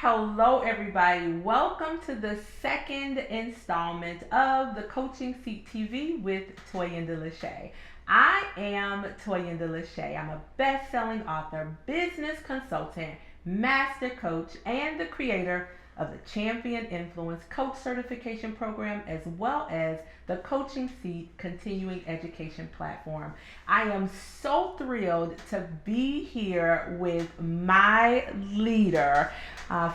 Hello, everybody. Welcome to the second installment of the Coaching Seat TV with Toyinda Lachey. I am Toyinda Lachey. I'm a best-selling author, business consultant, master coach, and the creator of the Champion Influence Coach Certification Program, as well as the Coaching Seat continuing education platform. I am so thrilled to be here with my leader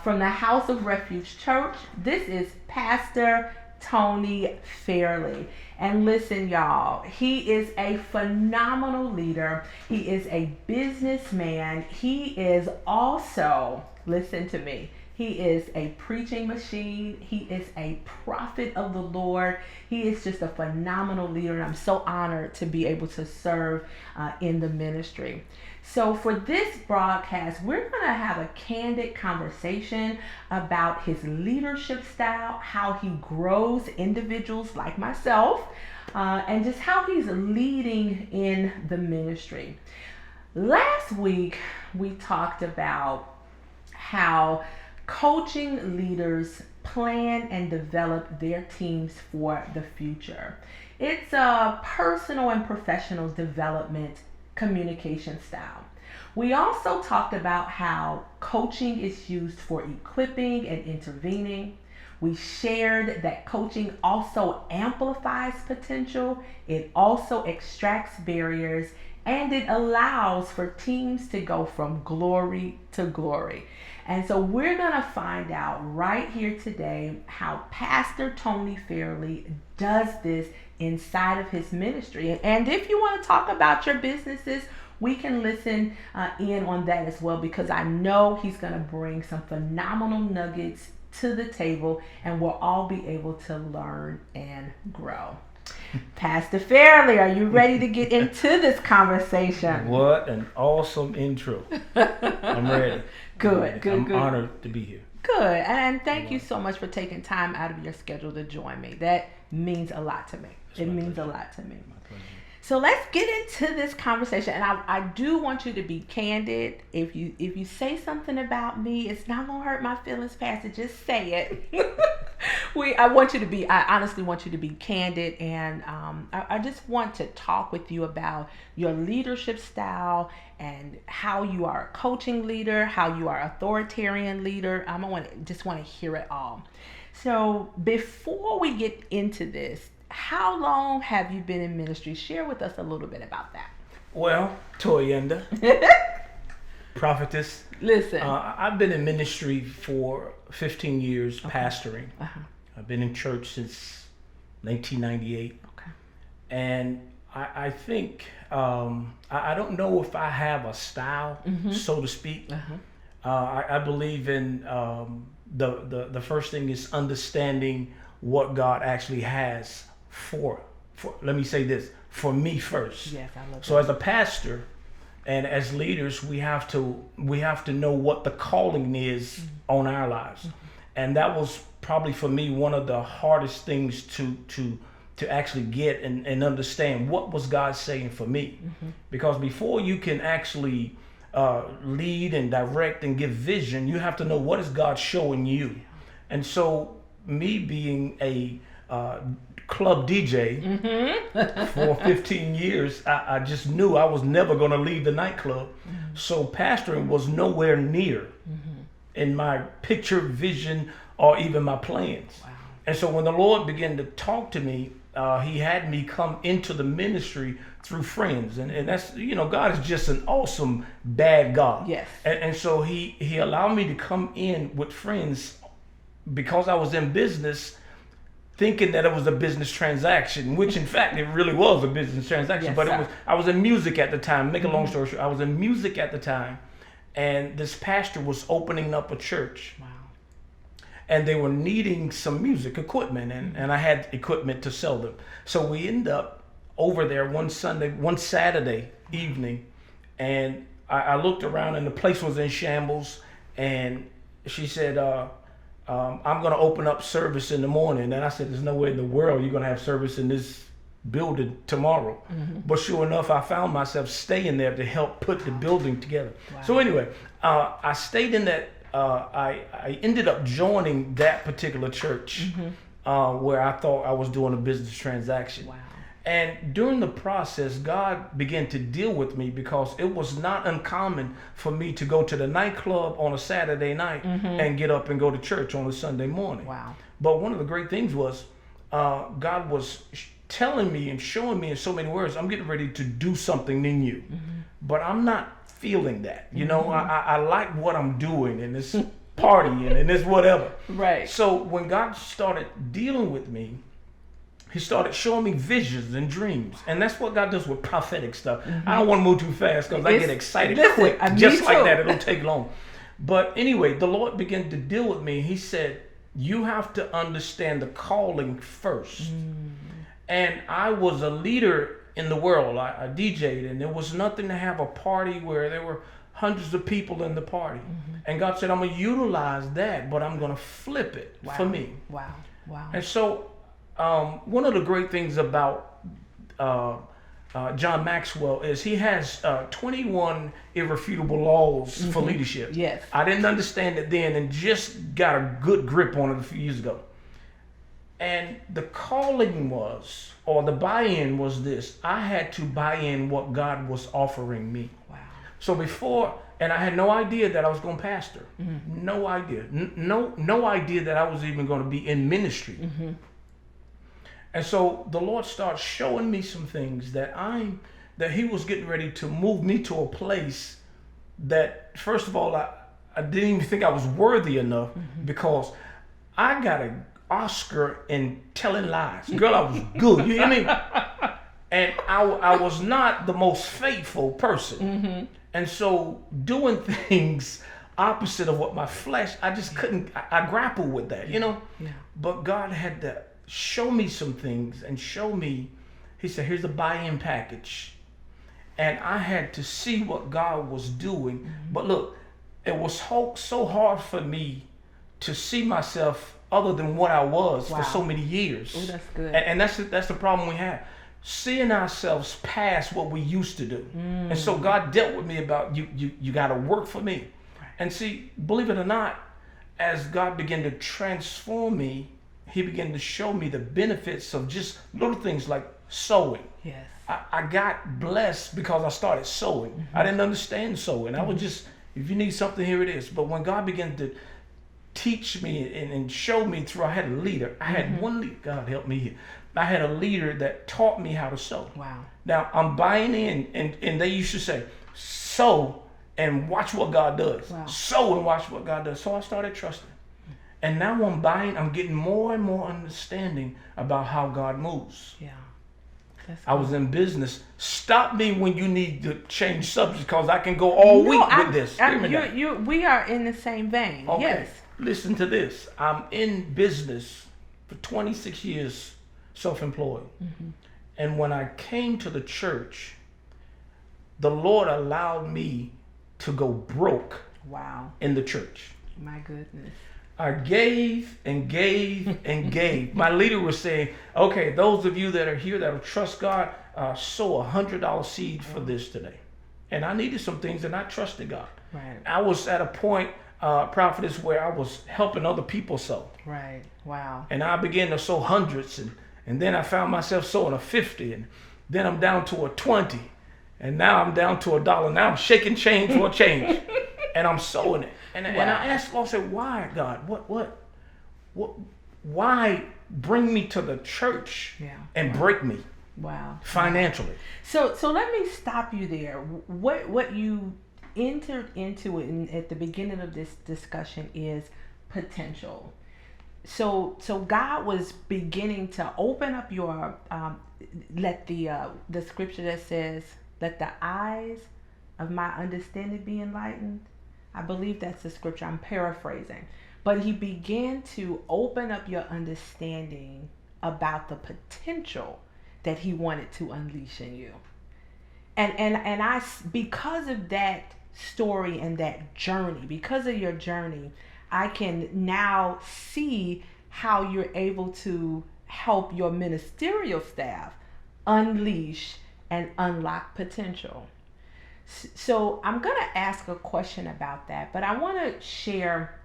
from the House of Refuge Church. This is Pastor Tony Fairley. And listen, y'all, he is a phenomenal leader. He is a businessman. He is also, listen to me, he is a preaching machine. He is a prophet of the Lord. He is just a phenomenal leader, and I'm so honored to be able to serve in the ministry. So for this broadcast, we're going to have a candid conversation about his leadership style, how he grows individuals like myself, and just how he's leading in the ministry. Last week, we talked about how coaching leaders plan and develop their teams for the future. It's a personal and professional development communication style. We also talked about how coaching is used for equipping and intervening. We shared that coaching also amplifies potential, it also extracts barriers, and it allows for teams to go from glory to glory. And so we're going to find out right here today how Pastor Tony Fairley does this inside of his ministry. And if you want to talk about your businesses, we can listen in on that as well, because I know he's going to bring some phenomenal nuggets to the table, and we'll all be able to learn and grow. Pastor Fairley, are you ready to get into this conversation? What an awesome intro. I'm ready. Good. I'm honored to be here. Good. And thank you so much for taking time out of your schedule to join me. That means a lot to me. It means a lot to me. My pleasure. So let's get into this conversation, and I do want you to be candid. If you say something about me, it's not gonna hurt my feelings, Pastor. Just say it. I honestly want you to be candid, and I just want to talk with you about your leadership style and how you are a coaching leader, how you are an authoritarian leader. I just want to hear it all. So before we get into this, how long have you been in ministry? Share with us a little bit about that. Well, Toyinda, prophetess. Listen. I've been in ministry for 15 years, pastoring. Uh-huh. I've been in church since 1998. Okay. And I think, I don't know if I have a style, so to speak. Uh-huh. I believe in the first thing is understanding what God actually has for let me say this, for me first. Yes, I love so that. as a pastor and as leaders, we have to know what the calling is on our lives. And that was probably for me one of the hardest things to actually get and understand what was God saying for me. Because before you can actually lead and direct and give vision, you have to know what is God showing you. And so me being a club DJ for 15 years, I just knew I was never going to leave the nightclub. So pastoring was nowhere near in my picture, vision, or even my plans. Wow. And so when the Lord began to talk to me, he had me come into the ministry through friends. And that's, God is just an awesome dad God. Yes. And so he allowed me to come in with friends because I was in business, thinking that it was a business transaction, which in fact it really was a business transaction. Yes, but sir. I was in music at the time. Make a long story short, I was in music at the time, and this pastor was opening up a church. Wow. And they were needing some music equipment, and I had equipment to sell them. So we end up over there one Saturday evening, and I looked around and the place was in shambles, and she said, I'm going to open up service in the morning. And I said, there's no way in the world you're going to have service in this building tomorrow. But sure enough, I found myself staying there to help put the building together. Wow. So anyway, I stayed in that I ended up joining that particular church where I thought I was doing a business transaction. Wow. And during the process, God began to deal with me because it was not uncommon for me to go to the nightclub on a Saturday night and get up and go to church on a Sunday morning. Wow. But one of the great things was God was telling me and showing me in so many words, I'm getting ready to do something in you. But I'm not feeling that. You know, I like what I'm doing and this partying and this whatever. Right. So when God started dealing with me, he started showing me visions and dreams. And that's what God does with prophetic stuff. I don't want to move too fast because I get excited quick. Just like that, it'll take long. But anyway, the Lord began to deal with me. He said, you have to understand the calling first. And I was a leader in the world. I DJ'd, and there was nothing to have a party where there were hundreds of people in the party. And God said, I'm going to utilize that, but I'm going to flip it for me. Wow. Wow. And so one of the great things about John Maxwell is he has 21 irrefutable laws for leadership. Yes. I didn't understand it then and just got a good grip on it a few years ago. And the calling was, or the buy-in was this: I had to buy in what God was offering me. Wow. So before, and I had no idea that I was going to pastor. No idea. No idea that I was even going to be in ministry. And so the Lord started showing me some things that he was getting ready to move me to a place that, first of all, I didn't even think I was worthy enough because I got an Oscar in telling lies. Girl, I was good. You hear me? And I was not the most faithful person. And so doing things opposite of what my flesh, I just couldn't, I grappled with that, you know? Yeah. But God had to show me some things and show me, he said, here's the buy-in package. And I had to see what God was doing. But look, it was so hard for me to see myself other than what I was for so many years. Oh, that's good. And that's the problem we have. Seeing ourselves past what we used to do. And so God dealt with me about you got to work for me. And see, believe it or not, as God began to transform me, he began to show me the benefits of just little things like sowing. Yes. I got blessed because I started sowing. I didn't understand sowing. I was just, if you need something, here it is. But when God began to teach me and show me through, I had a leader. I had one leader. God help me here. I had a leader that taught me how to sow. Wow. Now I'm buying in, and they used to say, sow and watch what God does. Wow. Sow and watch what God does. So I started trusting. And now I'm buying, I'm getting more and more understanding about how God moves. Yeah. That's I was in business. Stop me when you need to change subjects because I can go all week with this. We are in the same vein. Okay. Yes. Listen to this. I'm in business for 26 years, self-employed. And when I came to the church, the Lord allowed me to go broke. Wow. In the church. My goodness. I gave and gave and gave. My leader was saying, okay, those of you that are here that will trust God, sow $100 seed for this today. And I needed some things and I trusted God. Right. I was at a point, prophetess, where I was helping other people sow. Right. Wow. And I began to sow hundreds and then I found myself sowing a 50 and then I'm down to a 20 and now I'm down to $1. Now I'm shaking change for a change and I'm sowing it. And I asked Lord, I said, why, God? What? Why bring me to the church and break me? Wow. Financially. So let me stop you there. What you entered into at the beginning of this discussion is potential. So God was beginning to open up your let the scripture that says, let the eyes of my understanding be enlightened. I believe that's the scripture. I'm paraphrasing. But he began to open up your understanding about the potential that he wanted to unleash in you. And I, because of that story and that journey, because of your journey, I can now see how you're able to help your ministerial staff unleash and unlock potential. So I'm going to ask a question about that, but I want to share.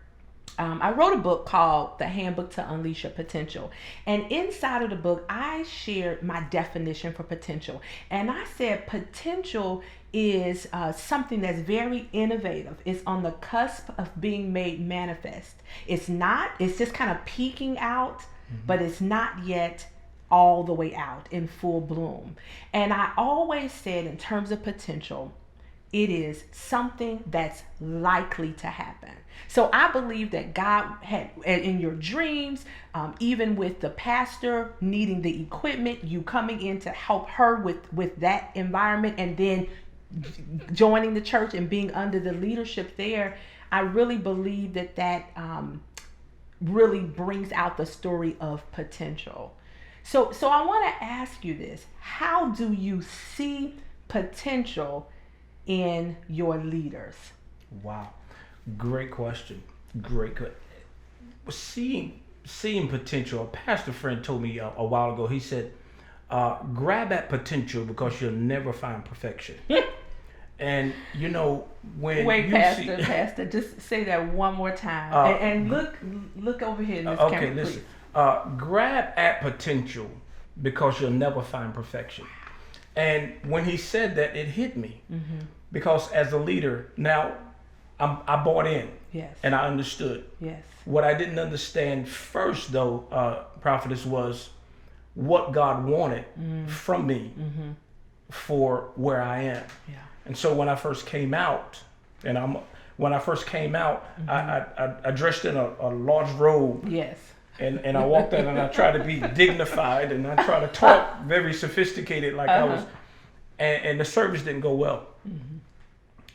I wrote a book called The Handbook to Unleash Your Potential. And inside of the book, I shared my definition for potential. And I said potential is something that's very innovative. It's on the cusp of being made manifest. It's just kind of peeking out, but it's not yet all the way out in full bloom. And I always said, in terms of potential, it is something that's likely to happen. So I believe that God had, in your dreams, even with the pastor needing the equipment, you coming in to help her with that environment, and then joining the church and being under the leadership there, I really believe that really brings out the story of potential. So I want to ask you this: how do you see potential in your leaders? Wow, great question. Seeing potential. A pastor friend told me a while ago. He said, "Grab at potential because you'll never find perfection." And you know when Wait, you Pastor, just say that one more time, and look over here in this okay, camera, listen. please. Grab at potential because you'll never find perfection. And when he said that, it hit me because as a leader, now I bought in, Yes. and I understood. Yes. What I didn't understand first, though, prophetess, was what God wanted from me for where I am. Yeah. And so when I first came out, I dressed in a large robe. Yes. And I walked in and I tried to be dignified and I tried to talk very sophisticated like I was. And the service didn't go well.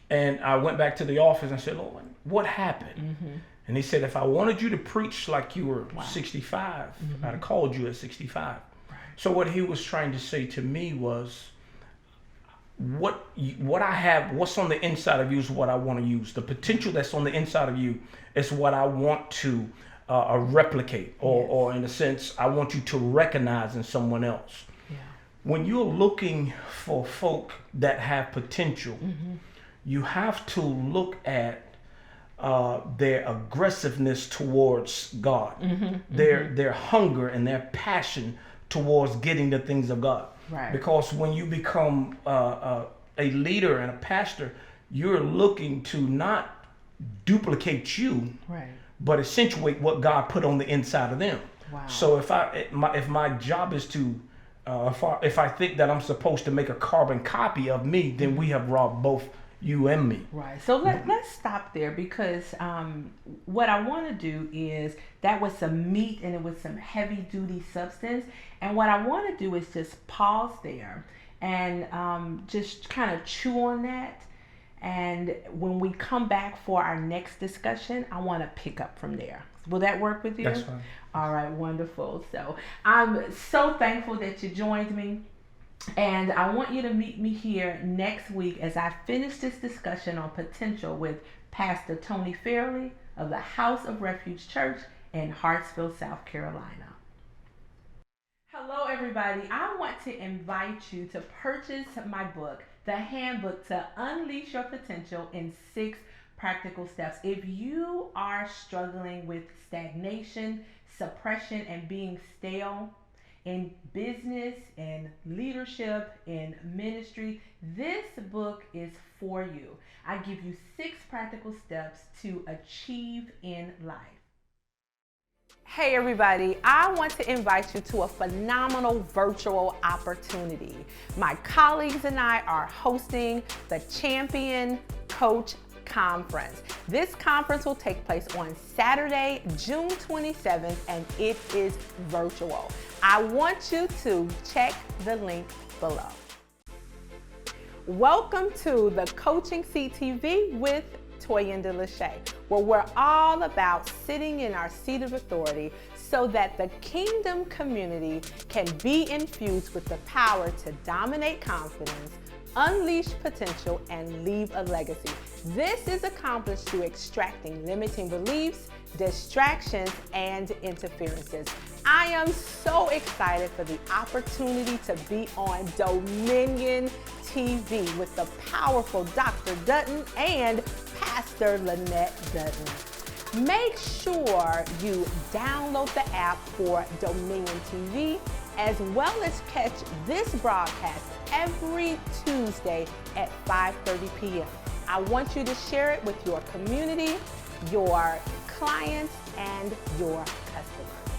And I went back to the office and I said, "Lord, what happened?" And he said, "If I wanted you to preach like you were 65, I'd have called you at 65. Right. So what he was trying to say to me was, what I have, what's on the inside of you is what I want to use. The potential that's on the inside of you is what I want to replicate, or in a sense, I want you to recognize in someone else." Yeah. When you're looking for folk that have potential, you have to look at their aggressiveness towards God, their hunger and their passion towards getting the things of God. Right. Because when you become a leader and a pastor, you're looking to not duplicate you, Right. but accentuate what God put on the inside of them. Wow. So if my job is to if I think that I'm supposed to make a carbon copy of me, then we have robbed both you and me. Right. So let's stop there, because what I want to do is, that was some meat and it was some heavy duty substance. And what I want to do is just pause there and just kind of chew on that. And when we come back for our next discussion, I want to pick up from there. Will that work with you? That's fine. All right, wonderful. So I'm so thankful that you joined me. And I want you to meet me here next week as I finish this discussion on potential with Pastor Tony Fairley of the House of Refuge Church in Hartsville, South Carolina. Hello, everybody. I want to invite you to purchase my book, The Handbook to Unleash Your Potential in 6 Practical Steps. If you are struggling with stagnation, suppression, and being stale in business, in leadership, in ministry, this book is for you. I give you 6 practical steps to achieve in life. Hey everybody, I want to invite you to a phenomenal virtual opportunity. My colleagues and I are hosting the Champion Coach Conference. This conference will take place on Saturday, June 27th, and it is virtual. I want you to check the link below. Welcome to the Coaching CTV with Toyinda Lachey, where we're all about sitting in our seat of authority so that the kingdom community can be infused with the power to dominate confidence, unleash potential, and leave a legacy. This is accomplished through extracting limiting beliefs, distractions, and interferences. I am so excited for the opportunity to be on Dominion TV with the powerful Dr. Dutton and Pastor Lynette Dutton. Make sure you download the app for Dominion TV, as well as catch this broadcast every Tuesday at 5:30 p.m. I want you to share it with your community, your clients, and your customers.